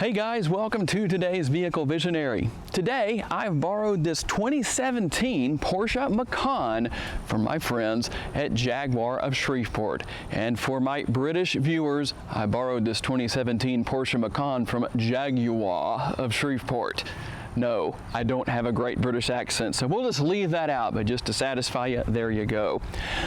Hey guys, welcome to today's Vehicle Visionary. Today, I've borrowed this 2017 Porsche Macan from my friends at Jaguar of Shreveport. And for my British viewers, I borrowed this 2017 Porsche Macan from Jaguar of Shreveport. No, I don't have a great British accent, so we'll just leave that out, but just to satisfy you, there you go.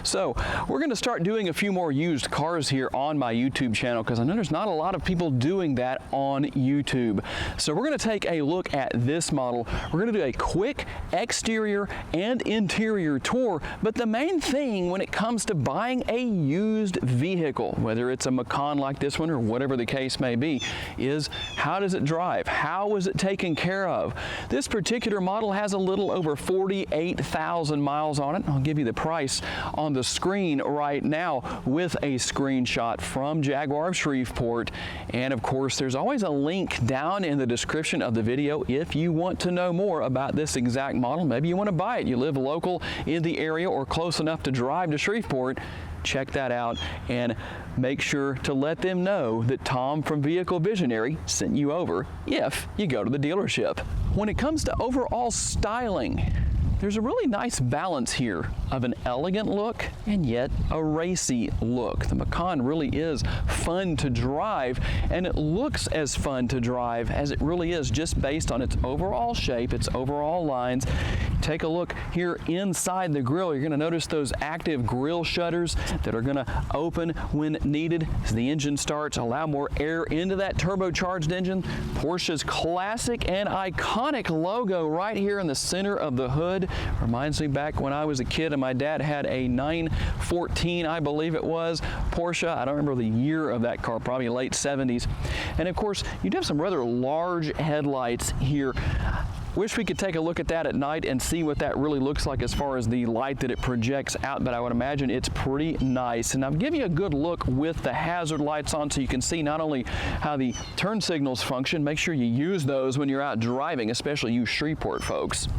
So, we're going to start doing a few more used cars here on my YouTube channel, because I know there's not a lot of people doing that on YouTube. So we're going to take a look at this model. We're going to do a quick exterior and interior tour, but the main thing when it comes to buying a used vehicle, whether it's a Macan like this one or whatever the case may be, is how does it drive? How is it taken care of? This particular model has a little over 48,000 miles on it. I'll give you the price on the screen right now with a screenshot from Jaguar of Shreveport. And of course, there's always a link down in the description of the video if you want to know more about this exact model. Maybe you want to buy it. You live local in the area or close enough to drive to Shreveport. Check that out and make sure to let them know that Tom from Vehicle Visionary sent you over if you go to the dealership. When it comes to overall styling, there's a really nice balance here of an elegant look and yet a racy look. The Macan really is fun to drive, and it looks as fun to drive as it really is just based on its overall shape, its overall lines. Take a look here inside the grille. You're going to notice those active grille shutters that are going to open when needed as the engine starts, allow more air into that turbocharged engine. Porsche's classic and iconic logo right here in the center of the hood. Reminds me back when I was a kid and my dad had a 914, I believe it was, Porsche. I don't remember the year of that car, probably late 70s. And of course, you do have some rather large headlights here. Wish we could take a look at that at night and see what that really looks like as far as the light that it projects out, but I would imagine it's pretty nice. And I'll give you a good look with the hazard lights on so you can see not only how the turn signals function, make sure you use those when you're out driving, especially you Shreveport folks.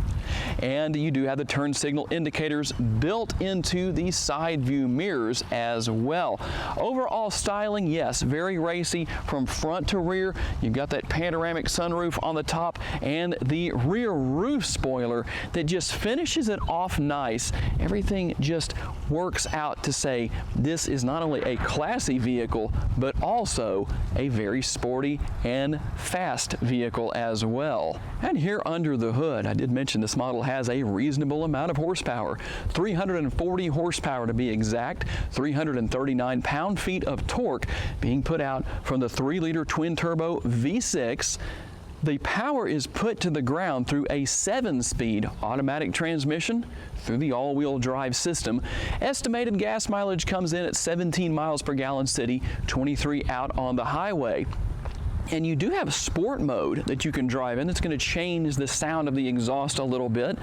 And you do have the turn signal indicators built into the side view mirrors as well. Overall styling, yes, very racy from front to rear. You've got that panoramic sunroof on the top and the rear roof spoiler that just finishes it off nice. Everything just works out to say this is not only a classy vehicle, but also a very sporty and fast vehicle as well. And here under the hood, I did mention this model has a reasonable amount of horsepower, 340 horsepower to be exact, 339 pound-feet of torque being put out from the 3-liter twin-turbo V6. The power is put to the ground through a 7-speed automatic transmission through the all-wheel drive system. Estimated gas mileage comes in at 17 miles per gallon city, 23 out on the highway. And you do have a sport mode that you can drive in. It's going to change the sound of the exhaust a little bit.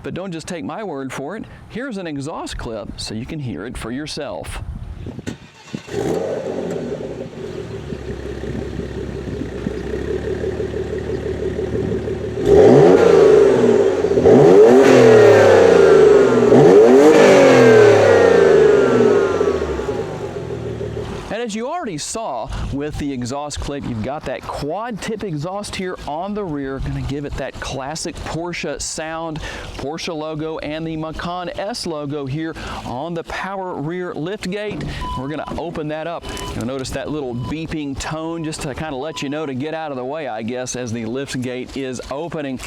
But don't just take my word for it. Here's an exhaust clip so you can hear it for yourself. As you already saw with the exhaust clip, you've got that quad tip exhaust here on the rear, going to give it that classic Porsche sound, Porsche logo, and the Macan S logo here on the power rear lift gate. We're going to open that up. You'll notice that little beeping tone just to kind of let you know to get out of the way, I guess, as the lift gate is opening.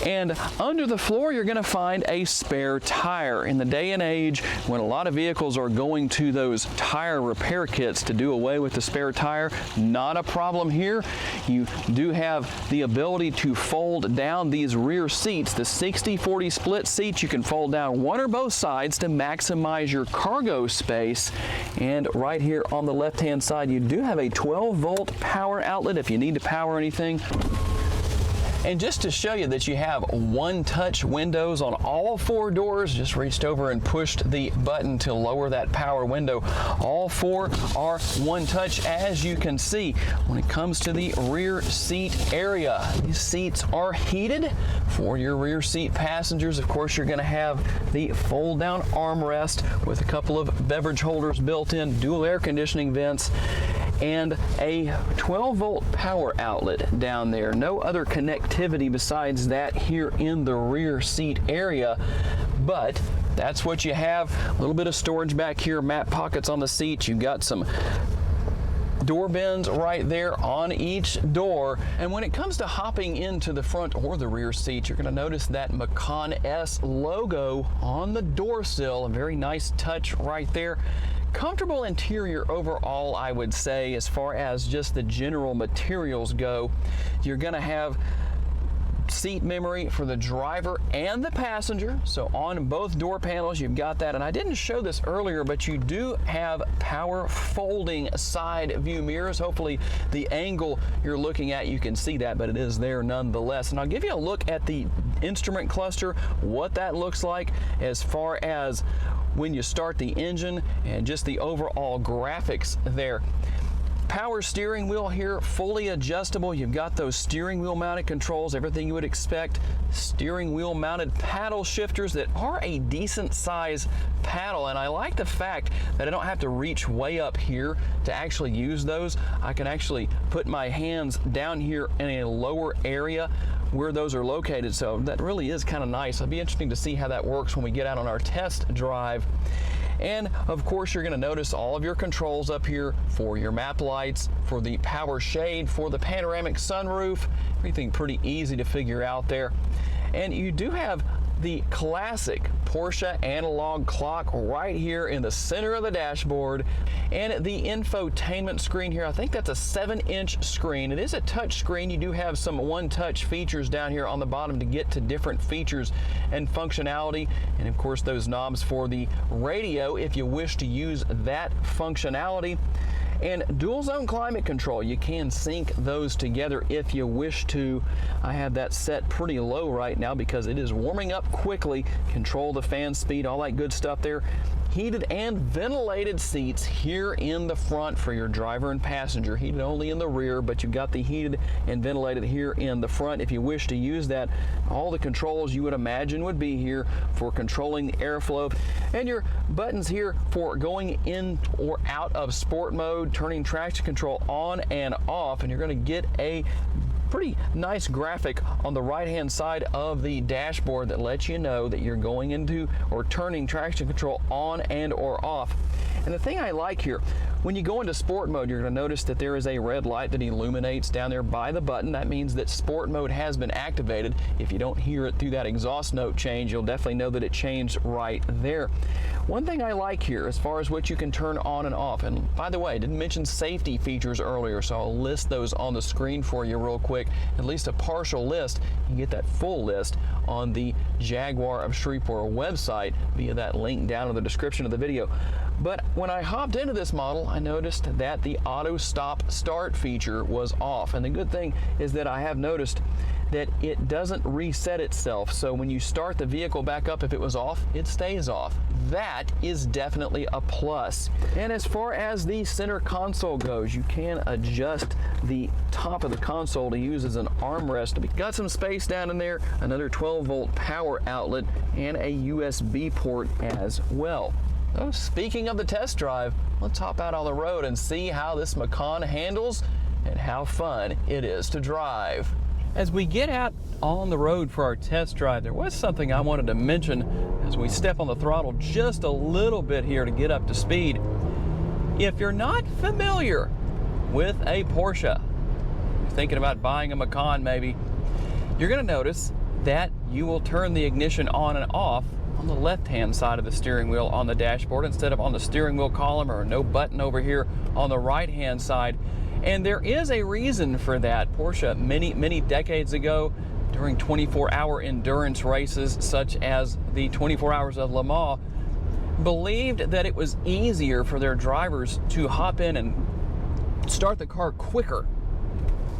And under the floor, you're going to find a spare tire. In the day and age when a lot of vehicles are going to those tire repair kits to do away with the spare tire, not a problem here. You do have the ability to fold down these rear seats. The 60-40 split seats, you can fold down one or both sides to maximize your cargo space. And right here on the left-hand side, you do have a 12-volt power outlet if you need to power anything. And just to show you that you have one-touch windows on all 4 doors, just reached over and pushed the button to lower that power window. All 4 are one-touch, as you can see. When it comes to the rear seat area, these seats are heated for your rear seat passengers. Of course, you're going to have the fold-down armrest with a couple of beverage holders built in, dual air conditioning vents. and a 12-volt power outlet down there. No other connectivity besides that here in the rear seat area, but that's what you have. A little bit of storage back here, map pockets on the seats. You've got some door bins right there on each door. And when it comes to hopping into the front or the rear seat, you're going to notice that Macan S logo on the door sill. A very nice touch right there. Comfortable interior overall, I would say, as far as just the general materials go. You're going to have seat memory for the driver and the passenger, so on both door panels you've got that. And I didn't show this earlier, but you do have power folding side view mirrors. Hopefully the angle you're looking at you can see that, but it is there nonetheless. And I'll give you a look at the instrument cluster, what that looks like as far as when you start the engine and just the overall graphics there. Power steering wheel here, fully adjustable. You've got those steering wheel mounted controls, everything you would expect. Steering wheel mounted paddle shifters that are a decent size paddle, and I like the fact that I don't have to reach way up here to actually use those. I can actually put my hands down here in a lower area where those are located, so that really is kind of nice. It'll be interesting to see how that works when we get out on our test drive. And of course, you're going to notice all of your controls up here for your map lights, for the power shade, for the panoramic sunroof. Everything pretty easy to figure out there. And you do have the classic Porsche analog clock right here in the center of the dashboard, and the infotainment screen here. I think that's a 7-inch screen. It is a touch screen. You do have some one-touch features down here on the bottom to get to different features and functionality, and of course those knobs for the radio if you wish to use that functionality. And dual zone climate control, you can sync those together if you wish to. I have that set pretty low right now because it is warming up quickly. Control the fan speed, all that good stuff there. Heated and ventilated seats here in the front for your driver and passenger. Heated only in the rear, but you've got the heated and ventilated here in the front if you wish to use that. All the controls you would imagine would be here for controlling the airflow. And your buttons here for going in or out of sport mode, turning traction control on and off, and you're going to get a pretty nice graphic on the right hand side of the dashboard that lets you know that you're going into or turning traction control on and or off. And the thing I like here, when you go into sport mode, you're going to notice that there is a red light that illuminates down there by the button. That means that sport mode has been activated. If you don't hear it through that exhaust note change, you'll definitely know that it changed right there. One thing I like here as far as what you can turn on and off, and by the way, I didn't mention safety features earlier, so I'll list those on the screen for you real quick, at least a partial list. You can get that full list on the Jaguar of Shreveport website via that link down in the description of the video. But when I hopped into this model, I noticed that the auto stop start feature was off. And the good thing is that I have noticed that it doesn't reset itself. So when you start the vehicle back up, if it was off, it stays off. That is definitely a plus. And as far as the center console goes, you can adjust the top of the console to use as an armrest. We've got some space down in there, another 12-volt power outlet, and a USB port as well. So speaking of the test drive, let's hop out on the road and see how this Macan handles and how fun it is to drive. As we get out on the road for our test drive, there was something I wanted to mention as we step on the throttle just a little bit here to get up to speed. If you're not familiar with a Porsche, you're thinking about buying a Macan maybe, you're going to notice that you will turn the ignition on and off on the left-hand side of the steering wheel on the dashboard instead of on the steering wheel column, or no button over here on the right-hand side. And there is a reason for that. Porsche many decades ago, during 24-hour endurance races such as the 24 Hours of Le Mans, believed that it was easier for their drivers to hop in and start the car quicker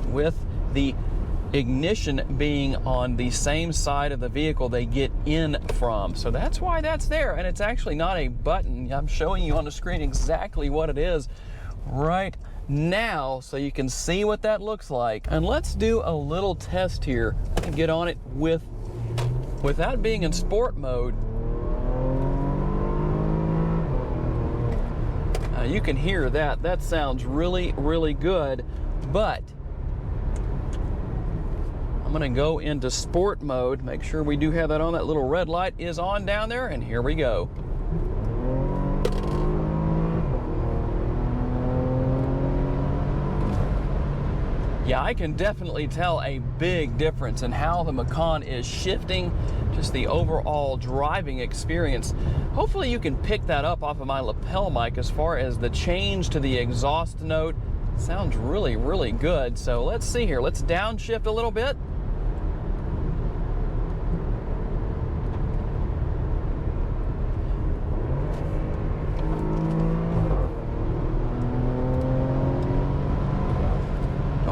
with the ignition being on the same side of the vehicle they get in from. So that's why that's there, and it's actually not a button. I'm showing you on the screen exactly what it is right now so you can see what that looks like. And let's do a little test here and get on it without being in sport mode. You can hear that. That sounds really, really good, but I'm gonna go into sport mode, make sure we do have that on. That little red light is on down there, and here we go. Yeah, I can definitely tell a big difference in how the Macan is shifting, just the overall driving experience. Hopefully you can pick that up off of my lapel mic as far as the change to the exhaust note. Sounds really, really good. So let's see here. Let's downshift a little bit.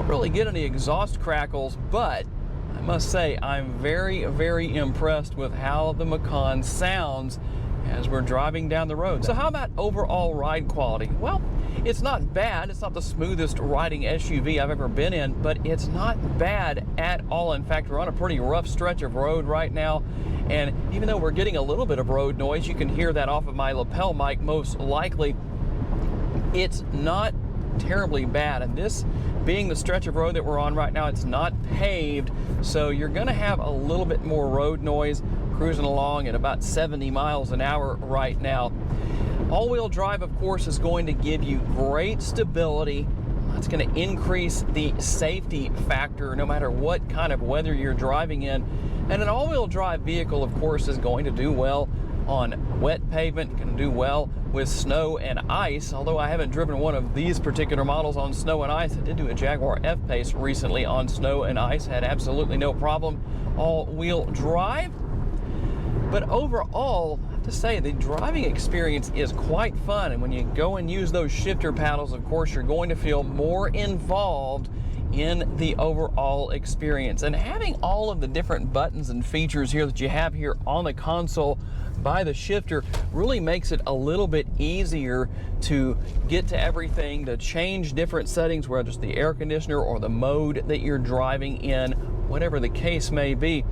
Really get any exhaust crackles, but I must say I'm very, very impressed with how the Macan sounds as we're driving down the road. So how about overall ride quality? Well, it's not bad. It's not the smoothest riding SUV I've ever been in, but it's not bad at all. In fact, we're on a pretty rough stretch of road right now, and even though we're getting a little bit of road noise, you can hear that off of my lapel mic most likely, it's not terribly bad. And this being the stretch of road that we're on right now, it's not paved, so you're going to have a little bit more road noise cruising along at about 70 miles an hour right now. All-wheel drive, of course, is going to give you great stability. It's going to increase the safety factor no matter what kind of weather you're driving in. And an all-wheel drive vehicle, of course, is going to do well on wet pavement, going to do well with snow and ice. Although I haven't driven one of these particular models on snow and ice, I did do a Jaguar F-Pace recently on snow and ice, had absolutely no problem. All-wheel drive. But overall, I have to say, the driving experience is quite fun, and when you go and use those shifter paddles, of course, you're going to feel more involved in the overall experience. And having all of the different buttons and features here that you have here on the console by the shifter really makes it a little bit easier to get to everything, to change different settings, whether it's the air conditioner or the mode that you're driving in, whatever the case may be.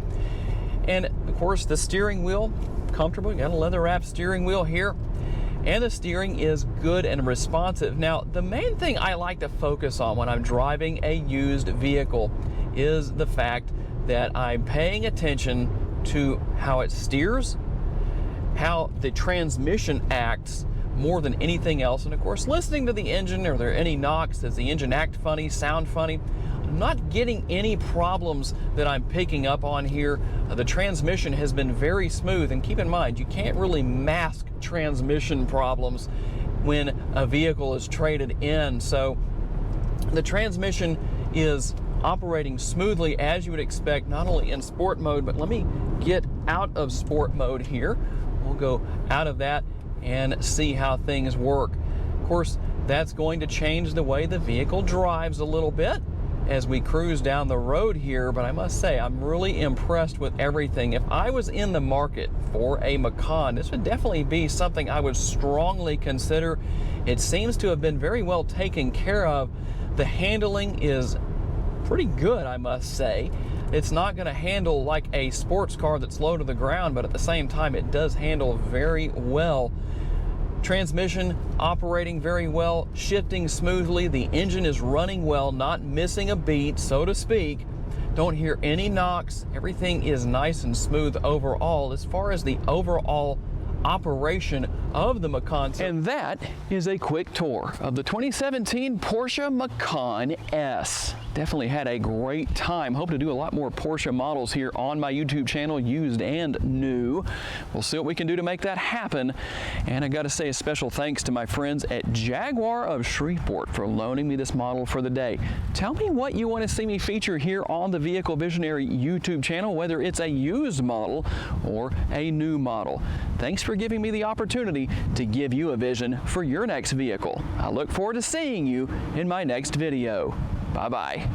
And of course, the steering wheel, comfortable. You got a leather wrapped steering wheel here, and the steering is good and responsive. Now, the main thing I like to focus on when I'm driving a used vehicle is the fact that I'm paying attention to how it steers, how the transmission acts more than anything else, and of course listening to the engine. Are there any knocks? Does the engine act funny, sound funny? I'm not getting any problems that I'm picking up on here. The transmission has been very smooth, and keep in mind, you can't really mask transmission problems when a vehicle is traded in. So the transmission is operating smoothly as you would expect, not only in sport mode, but let me get out of sport mode here. We'll go out of that and see how things work. Of course, that's going to change the way the vehicle drives a little bit as we cruise down the road here, but I must say I'm really impressed with everything. If I was in the market for a Macan, this would definitely be something I would strongly consider. It seems to have been very well taken care of. The handling is pretty good, I must say. It's not going to handle like a sports car that's low to the ground, but at the same time it does handle very well. Transmission operating very well, shifting smoothly. The engine is running well, not missing a beat, so to speak. Don't hear any knocks. Everything is nice and smooth overall as far as the overall operation of the Macan. And that is a quick tour of the 2017 Porsche Macan S. Definitely had a great time. Hope to do a lot more Porsche models here on my YouTube channel, used and new. We'll see what we can do to make that happen. And I got to say a special thanks to my friends at Jaguar of Shreveport for loaning me this model for the day. Tell me what you want to see me feature here on the Vehicle Visionary YouTube channel, whether it's a used model or a new model. Thanks for giving me the opportunity to give you a vision for your next vehicle. I look forward to seeing you in my next video. Bye-bye.